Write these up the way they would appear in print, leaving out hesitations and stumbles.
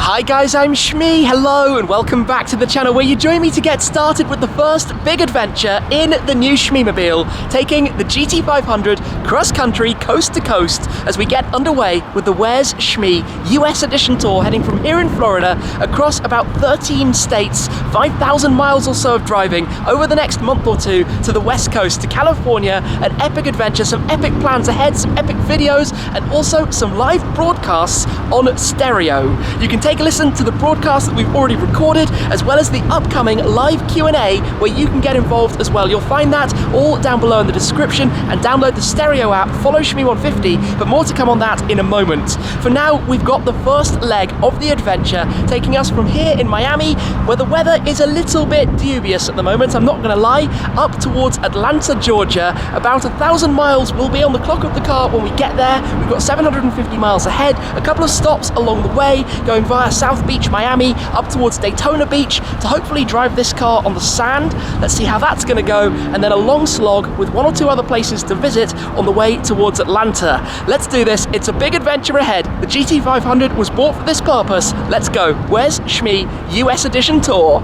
Hi guys, I'm Shmee, hello and welcome back to the channel where you join me to get started with the first big adventure in the new Shmee-mobile, taking the GT500 cross-country coast to coast as we get underway with the Where's Shmee US Edition Tour, heading from here in Florida across about 13 states, 5,000 miles or so of driving over the next month or two to the West Coast, to California, an epic adventure, some epic plans ahead, some epic videos and also some live broadcasts on stereo. You can take a listen to the broadcast that we've already recorded, as well as the upcoming live Q&A where you can get involved as well. You'll find that all down below in the description, and download the stereo app, follow Shmee150, but more to come on that in a moment. For now, we've got the first leg of the adventure taking us from here in Miami, where the weather is a little bit dubious at the moment, I'm not gonna lie, up towards Atlanta, Georgia. About 1,000 miles will be on the clock of the car when we get there. We've got 750 miles ahead, a couple of stops along the way, going via South Beach, Miami, up towards Daytona Beach to hopefully drive this car on the sand. Let's see how that's going to go, and then a long slog with one or two other places to visit on the way towards Atlanta. Let's do this. It's a big adventure ahead. The GT500 was bought for this purpose. Let's go. Where's Shmee US Edition Tour?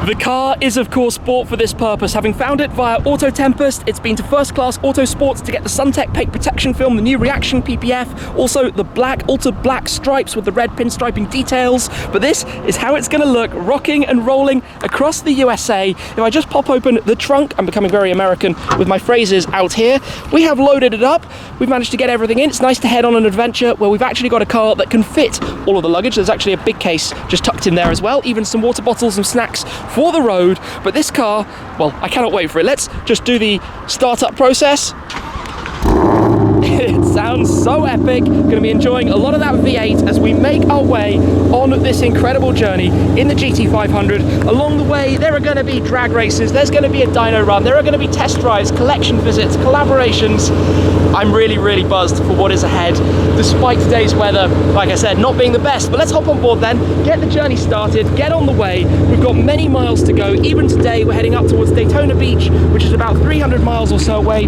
The car is of course bought for this purpose. Having found it via Auto Tempest, it's been to First Class Auto Sports to get the SunTek paint protection film, the new Reaction PPF, also the black, altered black stripes with the red pinstriping details. But this is how it's gonna look, rocking and rolling across the USA. If I just pop open the trunk, I'm becoming very American with my phrases out here. We have loaded it up. We've managed to get everything in. It's nice to head on an adventure where we've actually got a car that can fit all of the luggage. There's actually a big case just tucked in there as well, even some water bottles and snacks for the road. But this car, well, I cannot wait for it. Let's just do the startup process. It sounds so epic. Going to be enjoying a lot of that V8 as we make our way on this incredible journey in the GT500. Along the way, there are going to be drag races, there's going to be a dyno run, there are going to be test drives, collection visits, collaborations. I'm really buzzed for what is ahead, despite today's weather, like I said, not being the best. But let's hop on board then, get the journey started, get on the way. We've got many miles to go. Even today, we're heading up towards Daytona Beach, which is about 300 miles or so away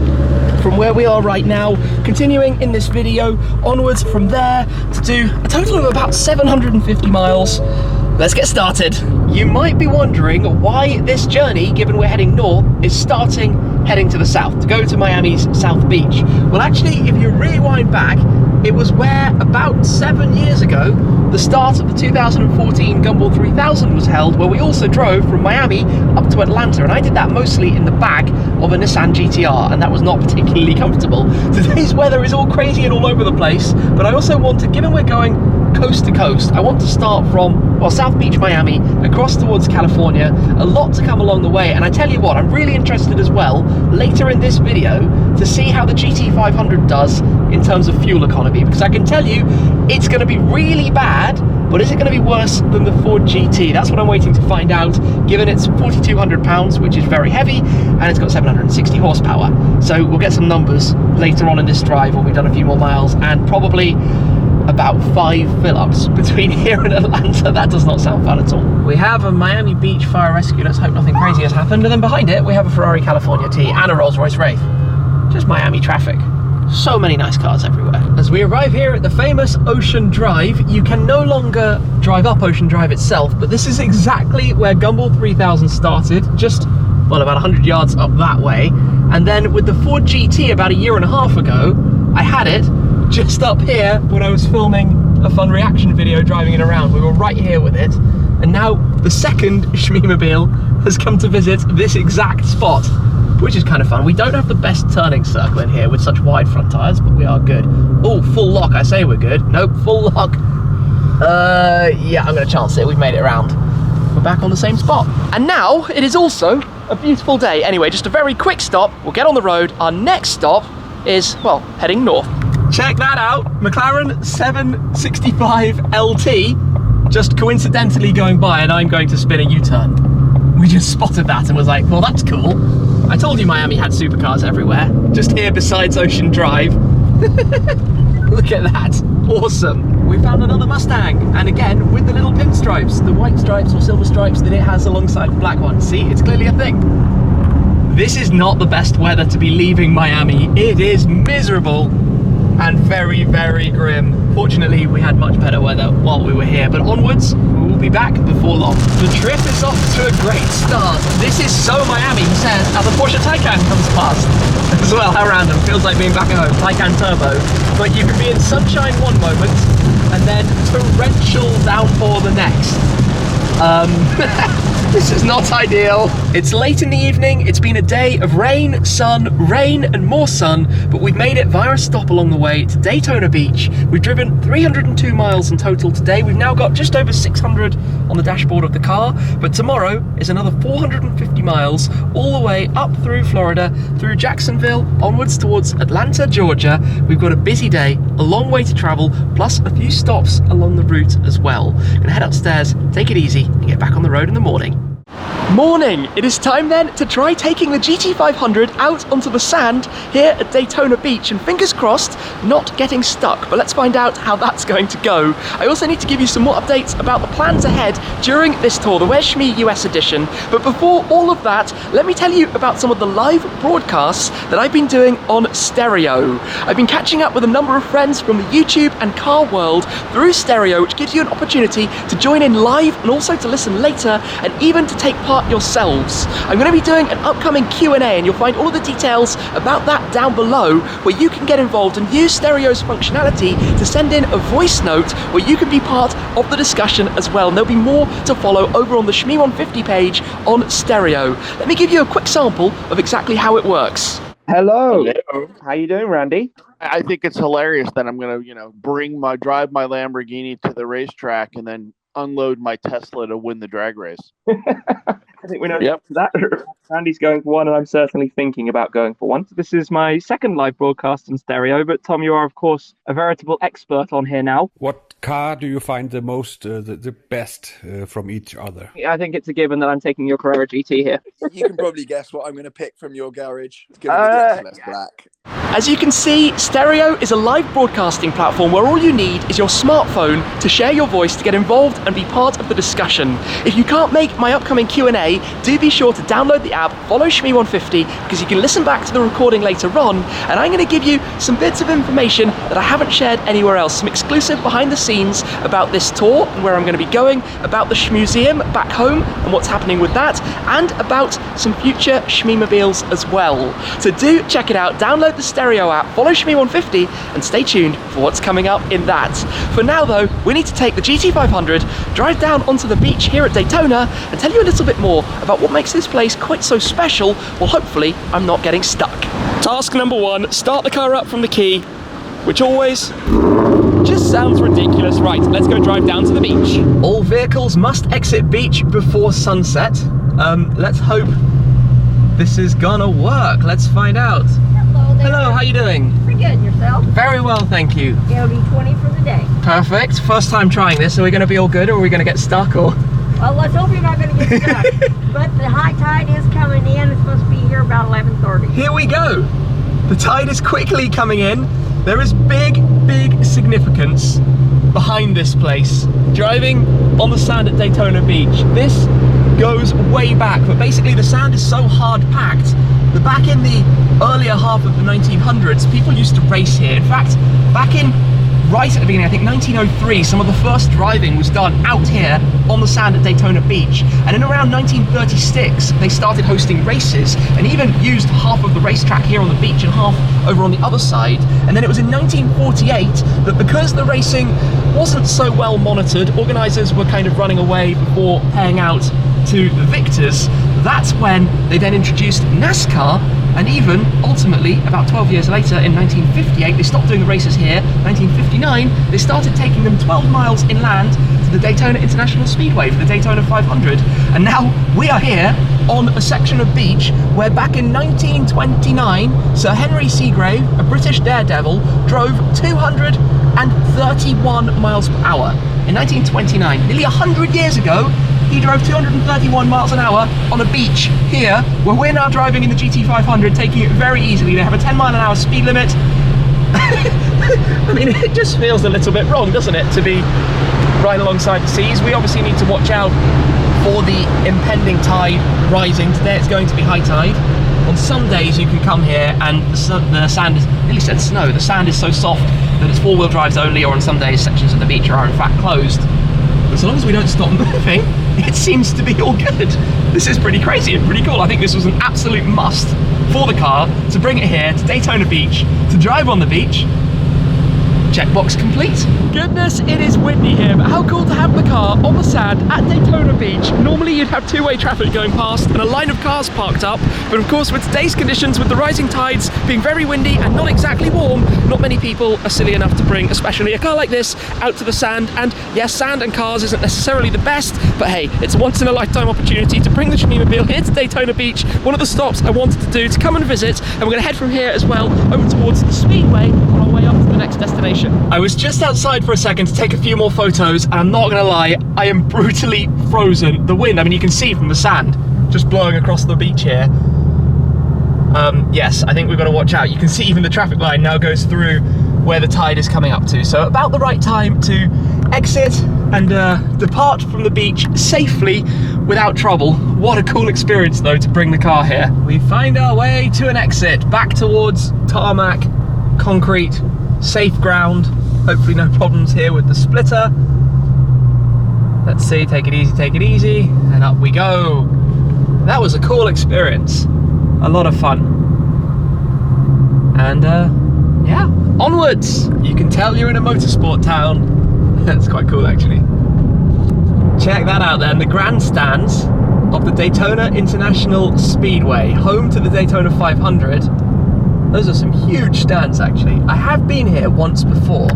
from where we are right now, continuing in this video onwards from there to do a total of about 750 miles. Let's get started. You might be wondering why this journey, given we're heading north, is heading to the south, to go to Miami's South Beach. Well, actually, if you rewind back, it was where about 7 years ago, the start of the 2014 Gumball 3000 was held, where we also drove from Miami up to Atlanta, and I did that mostly in the back of a Nissan GTR, and that was not particularly comfortable. Today's weather is all crazy and all over the place, but I also want to, given we're going coast to coast, I want to start from, well, South Beach, Miami, across towards California. A lot to come along the way, and I tell you what, I'm really interested as well, later in this video, to see how the GT500 does in terms of fuel economy, because I can tell you, it's going to be really bad, but is it going to be worse than the Ford GT? That's what I'm waiting to find out, given it's 4,200 pounds, which is very heavy, and it's got 760 horsepower. So we'll get some numbers later on in this drive when we've done a few more miles, and probably about 5 fill-ups between here and Atlanta. That does not sound fun at all. We have a Miami Beach fire rescue. Let's hope nothing crazy has happened. And then behind it, we have a Ferrari California T and a Rolls-Royce Wraith. Just Miami traffic. So many nice cars everywhere. As we arrive here at the famous Ocean Drive, you can no longer drive up Ocean Drive itself, but this is exactly where Gumball 3000 started, just, well, about 100 yards up that way. And then with the Ford GT about 1.5 years ago, I had it just up here when I was filming a fun reaction video driving it around. We were right here with it, and now the second Shmee-mobile has come to visit this exact spot, which is kind of fun. We don't have the best turning circle in here with such wide front tires, but we are good. Oh, full lock, I say we're good. Nope, full lock. Yeah, I'm gonna chance it. We've made it around. We're back on the same spot. And now it is also a beautiful day. Anyway, just a very quick stop. We'll get on the road. Our next stop is, well, heading north. Check that out, McLaren 765 LT, just coincidentally going by, and I'm going to spin a U-turn. We just spotted that and was like, well, that's cool. I told you Miami had supercars everywhere, just here besides Ocean Drive. Look at that, awesome. We found another Mustang, and again, with the little pinstripes, the white stripes or silver stripes that it has alongside the black one. See, it's clearly a thing. This is not the best weather to be leaving Miami. It is miserable. and very, very grim. Fortunately, we had much better weather while we were here, but onwards, we will be back before long. The trip is off to a great start. This is so Miami, he says, as a Porsche Taycan comes past. As well, how random, feels like being back at home, Taycan Turbo. But you can be in sunshine one moment, and then torrential downpour the next. This is not ideal. It's late in the evening, it's been a day of rain, and more sun, but we've made it via a stop along the way to Daytona Beach. We've driven 302 miles in total today. We've now got just over 600 on the dashboard of the car, but tomorrow is another 450 miles all the way up through Florida, through Jacksonville, onwards towards Atlanta, Georgia. We've got a busy day, a long way to travel, plus a few stops along the route as well. Gonna head upstairs, take it easy, and get back on the road in the morning. Morning! It is time then to try taking the GT500 out onto the sand here at Daytona Beach, and fingers crossed not getting stuck, but let's find out how that's going to go. I also need to give you some more updates about the plans ahead during this tour, the Where's Shmee US edition. But before all of that, let me tell you about some of the live broadcasts that I've been doing on stereo. I've been catching up with a number of friends from the YouTube and car world through stereo, which gives you an opportunity to join in live and also to listen later and even to take part yourselves. I'm going to be doing an upcoming Q&A, and you'll find all of the details about that down below, where you can get involved and use Stereo's functionality to send in a voice note where you can be part of the discussion as well. And there'll be more to follow over on the Shmee 150 page on Stereo. Let me give you a quick sample of exactly how it works. Hello. Hello. How you doing, Randy? I think it's hilarious that I'm going to, drive my Lamborghini to the racetrack and then unload my Tesla to win the drag race. I think we know that. Randy's going for one, and I'm certainly thinking about going for one. This is my second live broadcast on stereo, but Tom, you are, of course, a veritable expert on here now. What car do you find the most, the best from each other? I think it's a given that I'm taking your Carrera GT here. You can probably guess what I'm going to pick from your garage. It's going to be the SMS Black. As you can see, Stereo is a live broadcasting platform where all you need is your smartphone to share your voice, to get involved and be part of the discussion. If you can't make my upcoming Q&A, do be sure to download the app, follow Shmee 150, because you can listen back to the recording later on, and I'm going to give you some bits of information that I haven't shared anywhere else, some exclusive behind the scenes about this tour and where I'm going to be going, about the Shmuseum back home and what's happening with that, and about some future Shmee-mobiles as well. So do check it out, download the Stereo app, follow Shmee 150, and stay tuned for what's coming up in that. For now though, we need to take the GT500, drive down onto the beach here at Daytona, and tell you a little bit more about what makes this place quite so special. Well, hopefully I'm not getting stuck. Task number one, start the car up from the key, which always just sounds ridiculous. Right, let's go drive down to the beach. All vehicles must exit beach before sunset. Let's hope this is gonna work. Let's find out. Hello there. Hello, how you doing? Pretty good, yourself? Very well, thank you. It'll be 20 for the day. Perfect. First time trying this. Are we gonna be all good, or are we gonna get stuck, or? Well, let's hope you're not going to get stuck. But the high tide is coming in. It's supposed to be here about 11:30. Here we go. The tide is quickly coming in. There is big, big significance behind this place. Driving on the sand at Daytona Beach. This goes way back, but basically the sand is so hard packed that back in the earlier half of the 1900s, people used to race here. In fact, back in right at the beginning, I think 1903, some of the first driving was done out here on the sand at Daytona Beach. And in around 1936, they started hosting races and even used half of the racetrack here on the beach and half over on the other side. And then it was in 1948 that, because the racing wasn't so well monitored, organizers were kind of running away before paying out to the victors. That's when they then introduced NASCAR. And even, ultimately, about 12 years later, in 1958, they stopped doing the races here. 1959, they started taking them 12 miles inland to the Daytona International Speedway for the Daytona 500. And now we are here on a section of beach where back in 1929, Sir Henry Seagrave, a British daredevil, drove 231 miles per hour. In 1929, nearly 100 years ago, he drove 231 miles an hour on a beach here, where we're now driving in the GT500, taking it very easily. They have a 10-mile-an-hour speed limit. I mean, it just feels a little bit wrong, doesn't it, to be right alongside the seas. We obviously need to watch out for the impending tide rising. Today it's going to be high tide. On some days you can come here and the sand is, I nearly said snow, the sand is so soft that it's four-wheel drives only, or on some days sections of the beach are in fact closed. But as long as we don't stop moving, it seems to be all good. This is pretty crazy and pretty cool. I think this was an absolute must for the car to bring it here to Daytona Beach, to drive on the beach. Checkbox complete. Goodness, it is windy here, but how cool to have the car on the sand at Daytona Beach. Normally you'd have two-way traffic going past and a line of cars parked up, but of course with today's conditions, with the rising tides being very windy and not exactly warm, not many people are silly enough to bring, especially a car like this, out to the sand. And yes, sand and cars isn't necessarily the best, but hey, it's a once-in-a-lifetime opportunity to bring the Shmee-mobile here to Daytona Beach, one of the stops I wanted to do to come and visit, and we're going to head from here as well over towards the Speedway on our way up to the next destination. I was just outside for a second to take a few more photos, and I'm not gonna lie, I am brutally frozen. The wind, I mean, you can see from the sand just blowing across the beach here. Yes, I think we've got to watch out. You can see even the traffic line now goes through where the tide is coming up to. So about the right time to exit and depart from the beach safely without trouble. What a cool experience though to bring the car here. We find our way to an exit back towards tarmac, concrete, safe ground. Hopefully no problems here with the splitter. Let's see, take it easy, and up we go. That was a cool experience, a lot of fun. And yeah, onwards. You can tell you're in a motorsport town. That's quite cool actually. Check that out then, the grandstands of the Daytona International Speedway, home to the Daytona 500. Those are some huge stands actually. I have been here once before.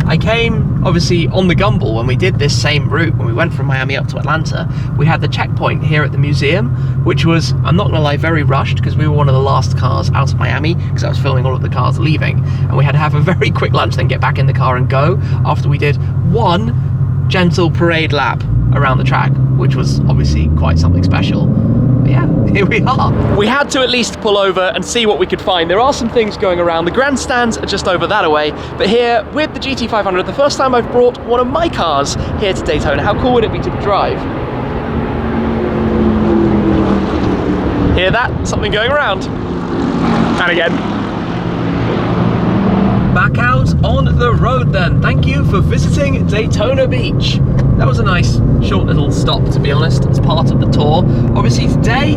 I came obviously on the Gumball when we did this same route, when we went from Miami up to Atlanta. We had the checkpoint here at the museum, which was, I'm not gonna lie, very rushed because we were one of the last cars out of Miami because I was filming all of the cars leaving, and we had to have a very quick lunch, then get back in the car and go after we did one gentle parade lap around the track, which was obviously quite something special. But yeah, here we are. We had to at least pull over and see what we could find. There are some things going around. The grandstands are just over that away, but here with the GT500, the first time I've brought one of my cars here to Daytona. How cool would it be to drive? Hear that? Something going around. And again. Back out on the road then. Thank you for visiting Daytona Beach. That was a nice short little stop, to be honest, as part of the tour. Obviously today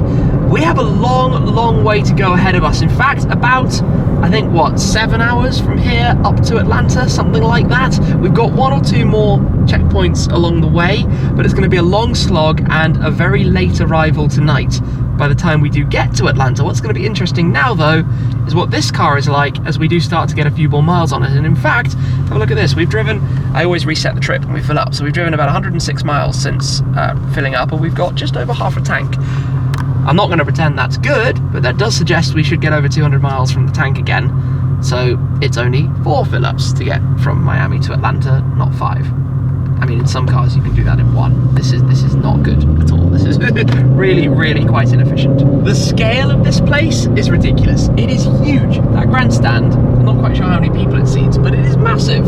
we have a long way to go ahead of us. In fact, about, I think, what, 7 hours from here up to Atlanta, something like that. We've got one or two more checkpoints along the way, but it's going to be a long slog and a very late arrival tonight by the time we do get to Atlanta. What's going to be interesting now though is what this car is like as we do start to get a few more miles on it. And in fact, have a look at this. We've driven, I always reset the trip when we fill up, so we've driven about 106 miles since filling up, and we've got just over half a tank. I'm not going to pretend that's good, but that does suggest we should get over 200 miles from the tank again. So it's only 4 fill-ups to get from Miami to Atlanta, not 5. I mean, in some cars you can do that in 1. This is not good at all. This is really quite inefficient. The scale of this place is ridiculous. It is huge. That grandstand, I'm not quite sure how many people it seats, but it is massive.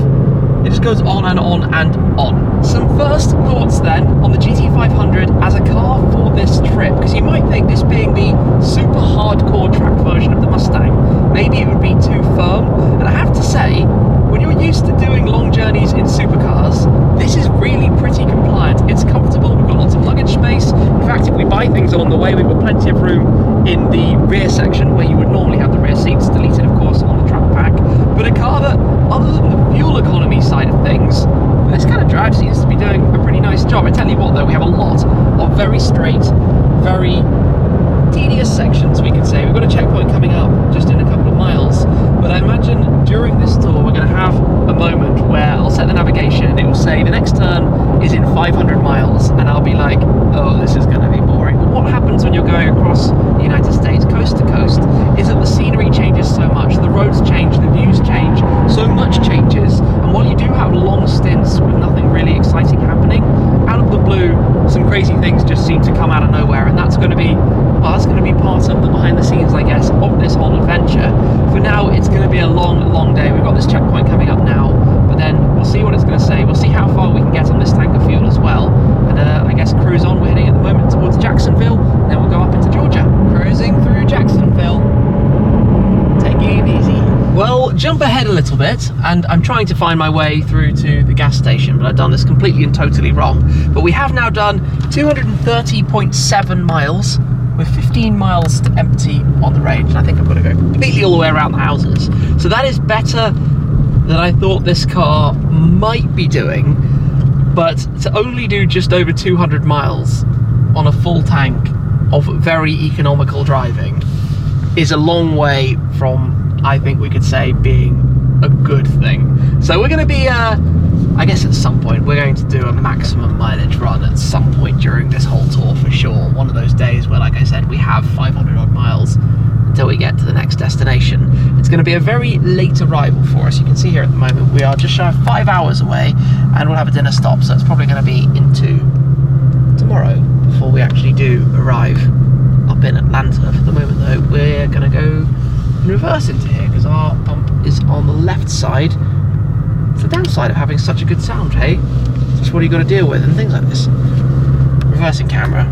It just goes on and on and on. Some first thoughts then on the GT500 as a car for this trip, because you might think this being the super hardcore track version of the Mustang, maybe it would be too firm. And I have to say, when you're used to doing long journeys in supercars, this is really pretty compliant. It's comfortable, we've got lots of luggage space. In fact, if we buy things along the way, we've got plenty of room in the rear section where you would normally have the rear seats, deleted of course on the track pack. But a car that, other than the fuel economy side of things, this kind of drive seems to be doing a pretty nice job. I tell you what though, we have a lot of very straight, very tedious sections, we could say. We've got a checkpoint coming up just in a couple of miles, but I imagine during this tour we're going to have a moment where I'll set the navigation and it will say the next turn is in 500 miles, and I'll be like, oh, this is going to be boring. But what happens when you're going across the United States coast to coast is that the scenery changes so much, the roads change, the views change, so much changes, and while you do have long stints with nothing really exciting happening, out of the blue some crazy things just seem to come out of nowhere, and that's going to be, well, that's going to be part of the behind the scenes, I guess, of this whole adventure. For now, it's going to be a long day. We've got this checkpoint coming up now, but then we'll see what it's going to say. We'll see how far we can get on this tank of fuel as well, and I guess cruise on. We're heading at the moment towards Jacksonville, and then we'll go up into Georgia. Cruising through Jacksonville. and I'm trying to find my way through to the gas station, but I've done this completely and totally wrong. But we have now done 230.7 miles with 15 miles to empty on the range, and I think I'm going to go completely all the way around the houses. So that is better than I thought this car might be doing, but to only do just over 200 miles on a full tank of very economical driving is a long way from, I think we could say, being a good thing. So we're going to be, I guess at some point, we're going to do a maximum mileage run at some point during this whole tour for sure. One of those days where, like I said, we have 500 odd miles until we get to the next destination. It's going to be a very late arrival for us. You can see here at the moment we are just shy of 5 hours away, and we'll have a dinner stop, so it's probably going to be into tomorrow before we actually do arrive up in Atlanta. For the moment though, we're going to go in reverse into here because our bump is on the left side. It's the downside of having such a good sound, hey? Just what you got to deal with and things like this. Reversing camera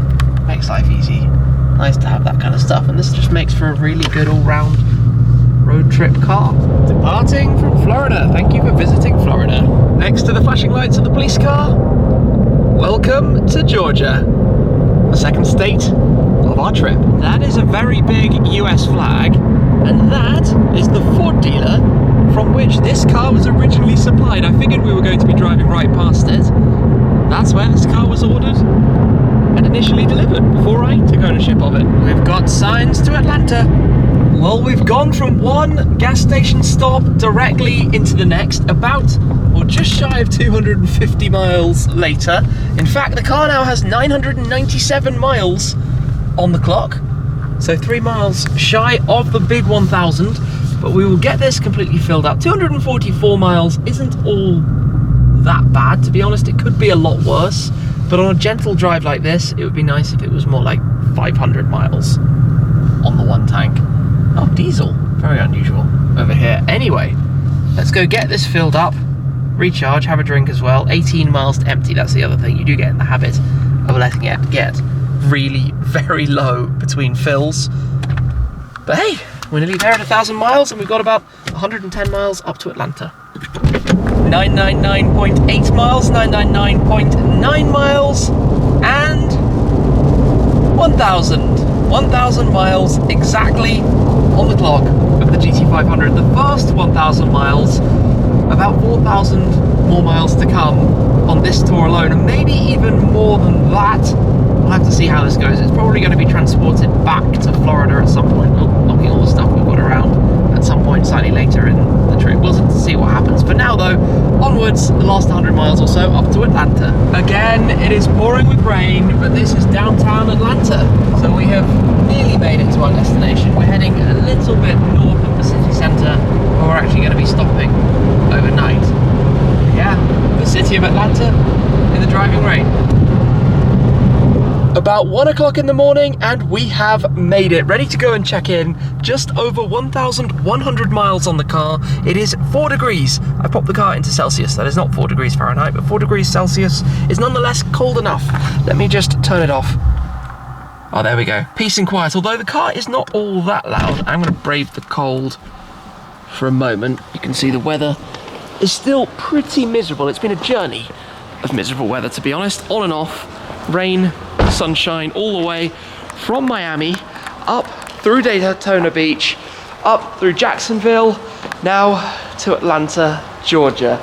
makes life easy. Nice to have that kind of stuff, and this just makes for a really good all-round road trip car. Departing from Florida. Thank you for visiting Florida. Next to the flashing lights of the police car, welcome to Georgia, the second state of our trip. That is a very big US flag, and that is the Ford dealer from which this car was originally supplied. I figured we were going to be driving right past it. That's where this car was ordered and initially delivered before I took ownership of it. We've got signs to Atlanta. Well, we've gone from one gas station stop directly into the next, about, or just shy of 250 miles later. In fact, the car now has 997 miles on the clock, so 3 miles shy of the big 1,000, but we will get this completely filled up. 244 miles isn't all that bad, to be honest. It could be a lot worse, but on a gentle drive like this, it would be nice if it was more like 500 miles on the one tank. Oh, diesel, very unusual over here. Anyway, let's go get this filled up, recharge, have a drink as well. 18 miles to empty, that's the other thing. You do get in the habit of letting it get really very low between fills. But hey, we're nearly there at 1,000 miles, and we've got about 110 miles up to Atlanta. 999.8 miles, 999.9 miles, and 1,000 miles exactly on the clock of the GT500. The first 1,000 miles, about 4,000 more miles to come on this tour alone, and maybe even more than that. We'll have to see how this goes. It's probably going to be transported back to Florida at some point, knocking all the stuff we've got around at some point slightly later in the trip. We'll see what happens. For now though, onwards the last 100 miles or so up to Atlanta. Again, it is pouring with rain, but this is downtown Atlanta, so we have nearly made it to our destination. We're heading a little bit north of the city centre, where we're actually going to be stopping overnight. Yeah, the city of Atlanta in the driving rain. About 1 o'clock in the morning, and we have made it, ready to go and check in. Just over 1,100 miles on the car. It is 4 degrees. I popped the car into Celsius. That is not 4 degrees Fahrenheit, but 4 degrees Celsius is nonetheless cold enough. Let me just turn it off. Oh, there we go. Peace and quiet. Although the car is not all that loud, I'm going to brave the cold for a moment. You can see the weather is still pretty miserable. It's been a journey of miserable weather, to be honest. On and off. Rain, sunshine, all the way from Miami up through Daytona Beach, up through Jacksonville, now to Atlanta, Georgia.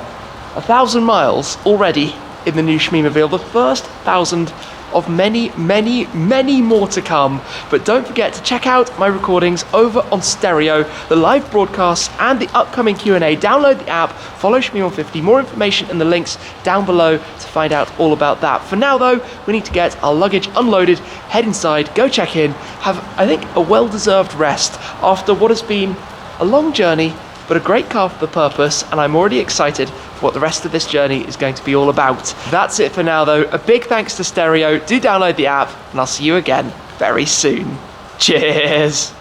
1,000 miles already in the new Shmee-mobile, the first 1,000 of many, many, many more to come. But don't forget to check out my recordings over on Stereo, the live broadcasts and the upcoming Q&A. Download the app, follow Shmee150, more information in the links down below to find out all about that. For now though, we need to get our luggage unloaded, head inside, go check in, have, I think, a well-deserved rest after what has been a long journey, but a great car for the purpose, and I'm already excited for what the rest of this journey is going to be all about. That's it for now though. A big thanks to Stereo. Do download the app, and I'll see you again very soon. Cheers!